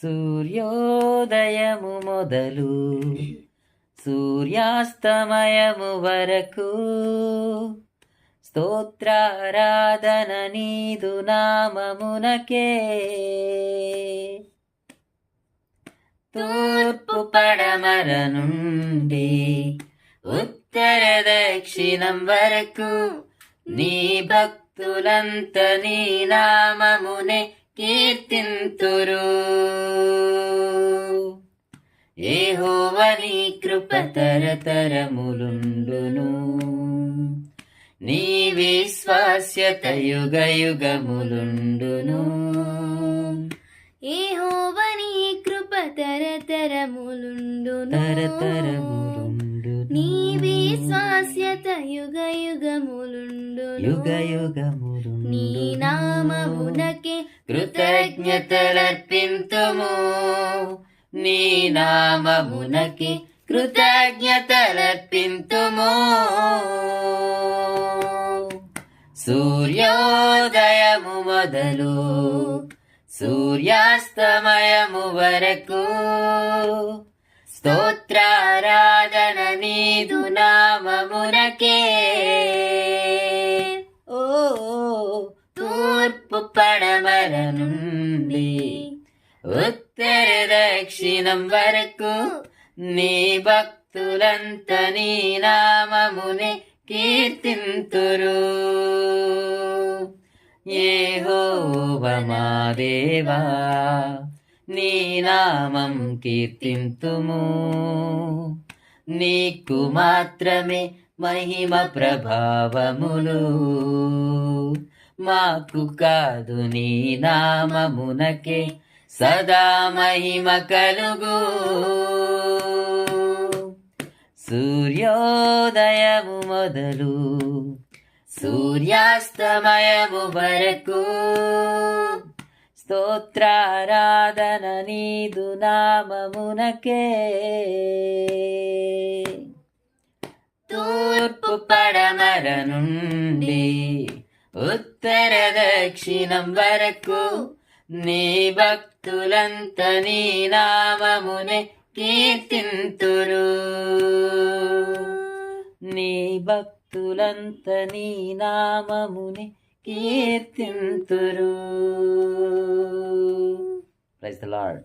సూర్యోదయము మొదలు సూర్యాస్తమయము వరకు స్తోత్రారాధన నీదు నామమునకే. తూర్పు పడమర నుండి ఉత్తర దక్షిణం వరకు నీ భక్తులంత నీ నామమునే కీర్తింతురు. యెహోవా నీ కృప తరతరములుండును, నీ విశ్వాస్యత యుగ యుగములుండును. యెహోవా నీ కృప తరతరములుండును, తరతరములుండును. నీ విశ్వాస్యత యుగ యుగములుండును. యుగ యుగములుండును. నీ నామమునకే కృతజ్ఞతలర్పింతుము, నీ నామమునకే కృతజ్ఞతలర్పింతుము. సూర్యోదయము మొదలు సూర్యాస్తమయము వరకు స్తోత్రారాధన నీదు నామమునకే. ఓ తూర్పు పడమర నుండి ఉత్తర దక్షిణం వరకు నీ భక్తులంత నీ నామమునే కీర్తింతురు. యెహోవా మా దేవా నీ నామం కీర్తింతుము, నీకు మాత్రమే మహిమ ప్రభావములు, మాకు కాదు నీ నామమునకే సదా మహిమ కలుగు. సూర్యోదయము మొదలు సూర్యాస్తమయము వరకు స్తోత్రారాధన నీదు నామమునకే. తూర్పు పడమర నుండి ఉత్తర దక్షిణం వరకు నీ భక్తులంత నీ నామమునే కీర్తింతురు. నీ భక్తులంత నీ నామమునే కీర్తింతురు. Praise the lord.